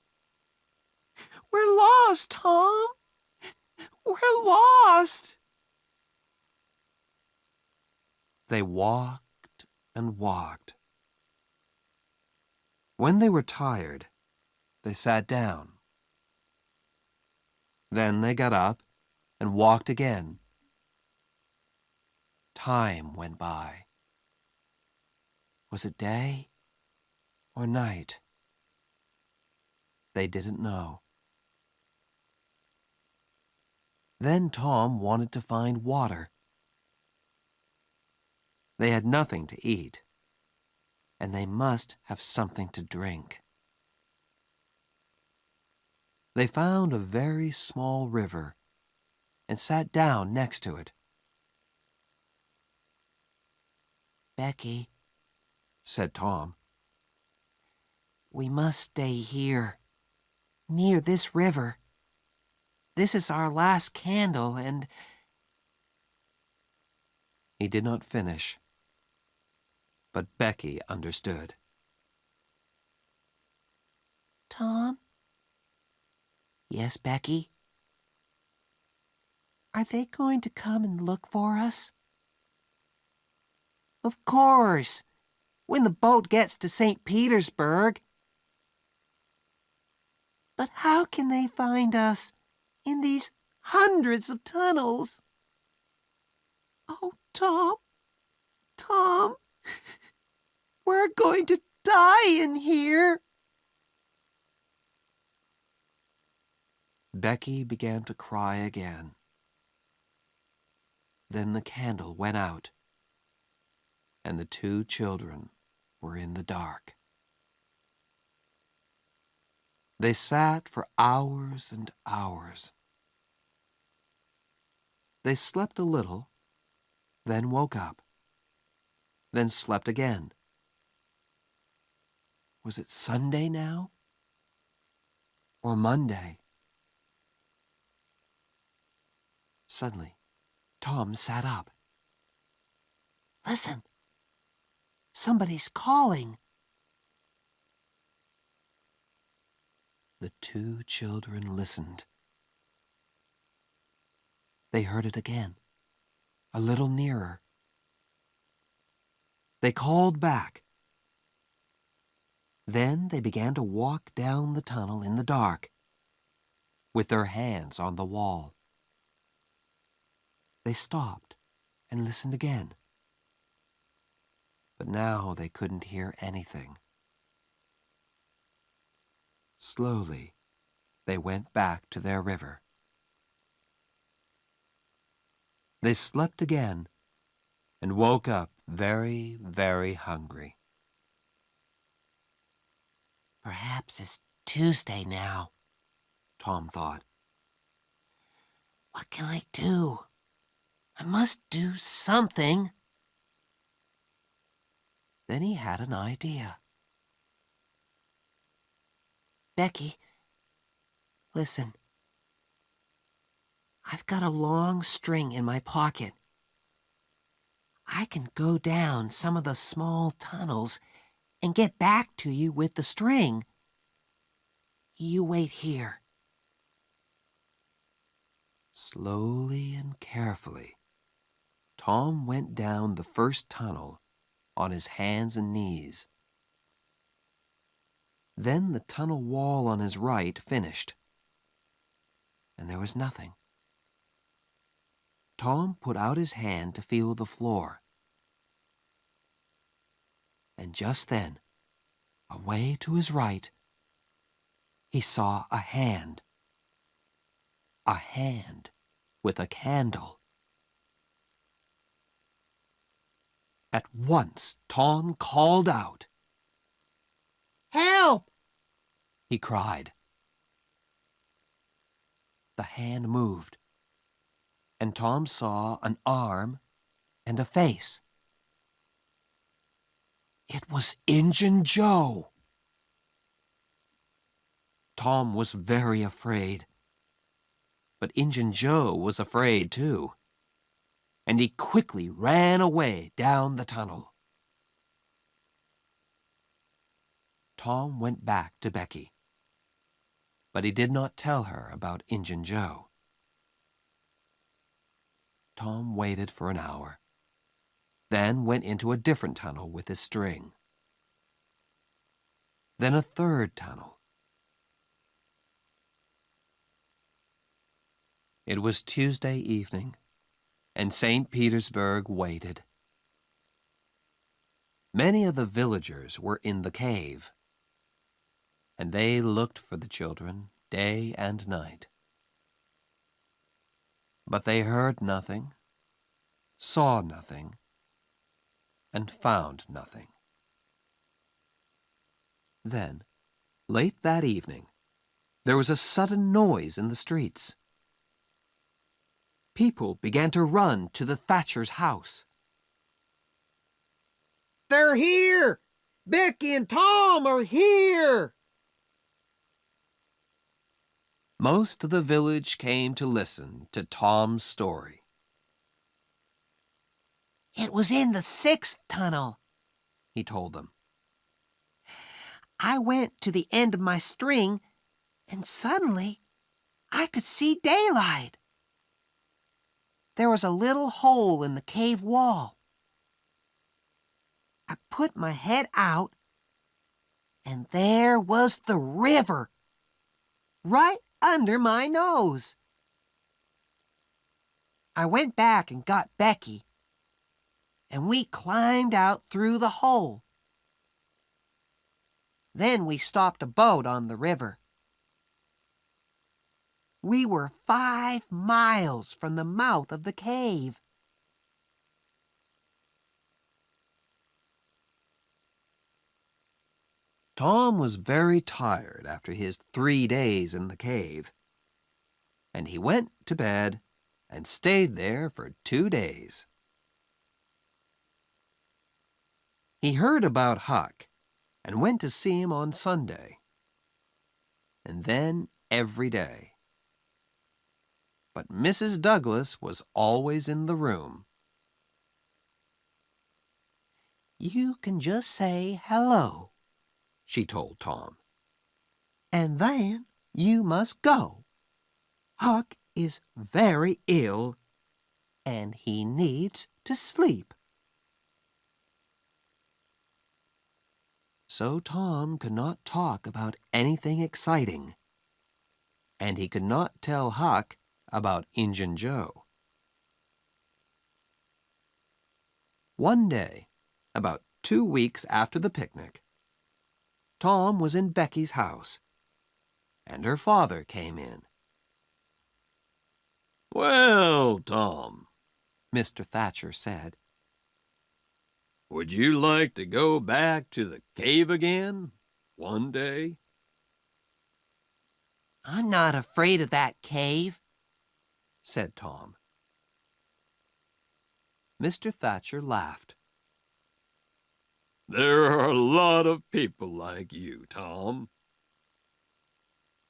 We're lost, Tom. We're lost." They walked and walked. When they were tired, they sat down. Then they got up and walked again. Time went by. Was it day or night? They didn't know. Then Tom wanted to find water. They had nothing to eat, and they must have something to drink. They found a very small river and sat down next to it. "Becky," said Tom, "we must stay here. near this river. This is our last candle, and He did not finish, but Becky understood. Tom? Yes, Becky? Are they going to come and look for us? Of course, when the boat gets to St. Petersburg. But how can they find us in these hundreds of tunnels? Oh, Tom, Tom, we're going to die in here. Becky began to cry again. Then the candle went out, and the two children were in the dark. They sat for hours and hours. They slept a little, then woke up, then slept again. Was it Sunday now? Or Monday? Suddenly, Tom sat up. Listen, somebody's calling. The two children listened. They heard it again, a little nearer. They called back. Then they began to walk down the tunnel in the dark, with their hands on the wall. They stopped and listened again. But now they couldn't hear anything. Slowly, they went back to their river. They slept again and woke up very, very hungry. Perhaps it's Tuesday now, Tom thought. What can I do? I must do something. Then he had an idea. Becky, listen. I've got a long string in my pocket. I can go down some of the small tunnels and get back to you with the string. You wait here. Slowly and carefully, Tom went down the first tunnel on his hands and knees. Then the tunnel wall on his right finished, and there was nothing. Tom put out his hand to feel the floor. And just then, away to his right, he saw a hand. A hand with a candle. At once, Tom called out. Help! He cried. The hand moved, and Tom saw an arm and a face. It was Injun Joe. Tom was very afraid, but Injun Joe was afraid too, and he quickly ran away down the tunnel. Tom went back to Becky, but he did not tell her about Injun Joe. Tom waited for an hour, then went into a different tunnel with his string. Then a third tunnel. It was Tuesday evening, and St. Petersburg waited. Many of the villagers were in the cave, and they looked for the children day and night. But they heard nothing, saw nothing, and found nothing. Then, late that evening, there was a sudden noise in the streets. People began to run to the Thatcher's house. They're here! Becky and Tom are here! Most of the village came to listen to Tom's story. It was in the 6th tunnel, He told them. I went to the end of my string, and suddenly I could see daylight. There was a little hole in the cave wall. I put my head out, and there was the river, right under my nose. I went back and got Becky, and we climbed out through the hole. Then we stopped a boat on the river. We were 5 miles from the mouth of the cave. Tom was very tired after his 3 days in the cave, and he went to bed and stayed there for 2 days. He heard about Huck and went to see him on Sunday, and then every day. But Mrs. Douglas was always in the room. You can just say hello, She told Tom. and then you must go. Huck is very ill, and he needs to sleep. So Tom could not talk about anything exciting, and he could not tell Huck about Injun Joe. One day, about 2 weeks after the picnic, Tom was in Becky's house, and her father came in. Well, Tom, Mr. Thatcher said, would you like to go back to the cave again one day? I'm not afraid of that cave, said Tom. Mr. Thatcher laughed. There are a lot of people like you, Tom.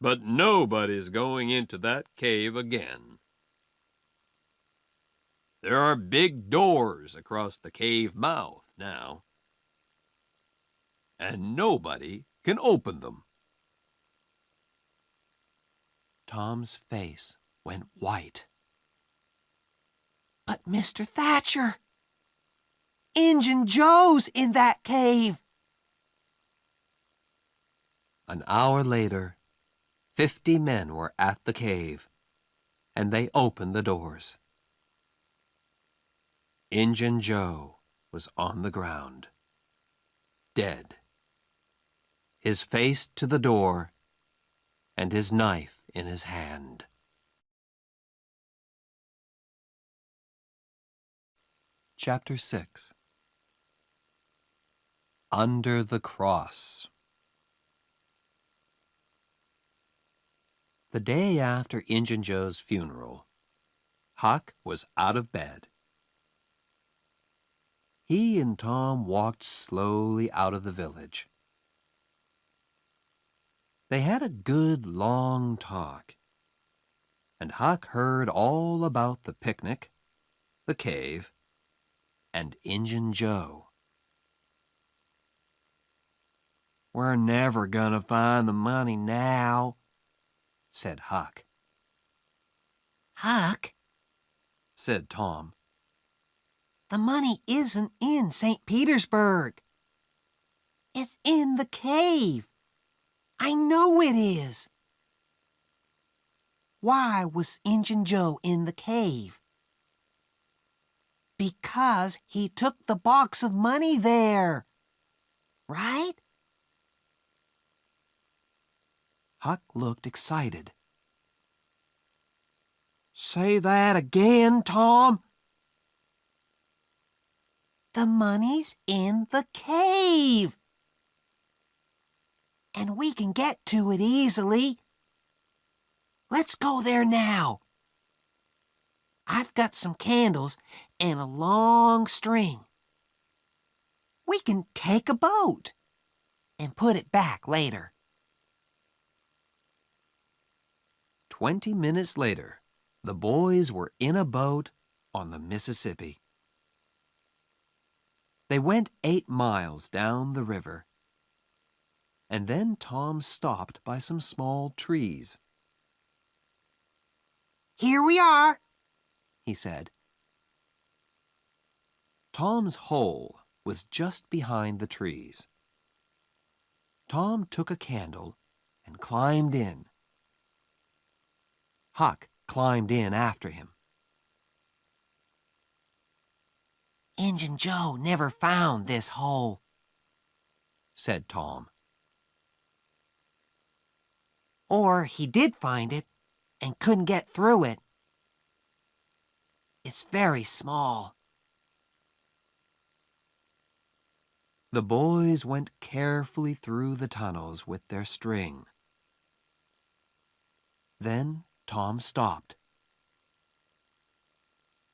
But nobody's going into that cave again. There are big doors across the cave mouth now, and nobody can open them. Tom's face went white. But Mr. Thatcher, Injun Joe's in that cave. An hour later, 50 men were at the cave, and they opened the doors. Injun Joe was on the ground, dead, his face to the door and his knife in his hand. Chapter 6. Under the Cross. The day after Injun Joe's funeral, Huck was out of bed. He and Tom walked slowly out of the village. They had a good long talk, and Huck heard all about the picnic, the cave, and Injun Joe. We're never gonna find the money now, said Huck. Huck, Said Tom. the money isn't in St. Petersburg. It's in the cave. I know it is. Why was Injun Joe in the cave? Because he took the box of money there, right? Huck looked excited. Say that again, Tom. The money's in the cave. And we can get to it easily. Let's go there now. I've got some candles and a long string. We can take a boat and put it back later. 20 minutes later, the boys were in a boat on the Mississippi. They went 8 miles down the river, and then Tom stopped by some small trees. Here we are, he said. Tom's hole was just behind the trees. Tom took a candle and climbed in. Huck climbed in after him. Injun Joe never found this hole, said Tom. Or he did find it and couldn't get through it. It's very small. The boys went carefully through the tunnels with their string. Then Tom stopped.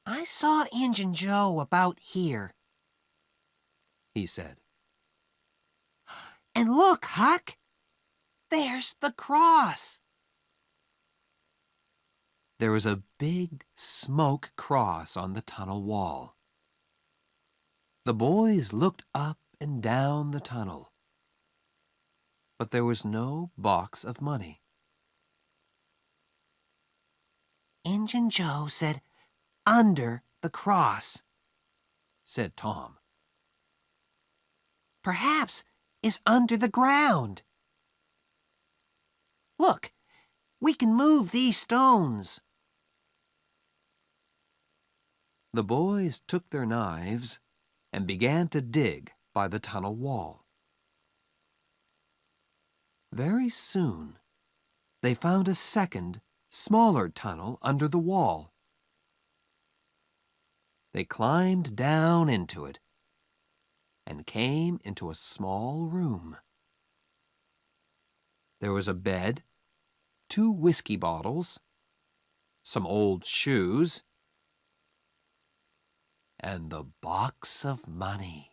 I saw Injun Joe about here, he said. And look, Huck, there's the cross. There was a big smoke cross on the tunnel wall. The boys looked up and down the tunnel, but there was no box of money. Injun Joe said under the cross, said Tom. Perhaps it's under the ground. Look, we can move these stones. The boys took their knives and began to dig by the tunnel wall. Very soon, they found a second, smaller tunnel under the wall. They climbed down into it and came into a small room. There was a bed, 2 whiskey bottles, some old shoes, and the box of money.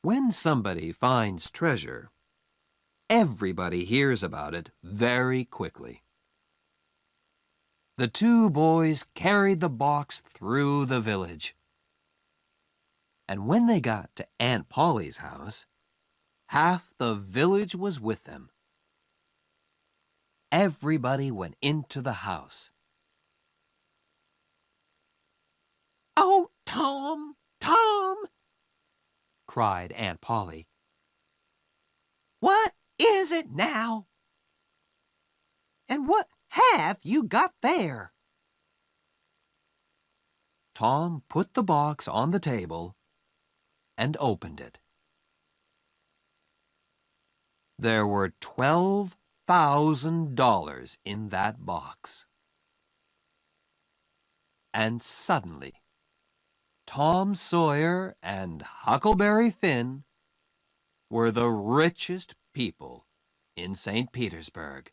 When somebody finds treasure, everybody hears about it very quickly. The 2 boys carried the box through the village. And when they got to Aunt Polly's house, half the village was with them. Everybody went into the house. Oh, Tom, Tom, cried Aunt Polly. what is it now? And what have you got there? Tom put the box on the table and opened it. There were $12,000 in that box. And suddenly, Tom Sawyer and Huckleberry Finn were the richest people in St. Petersburg.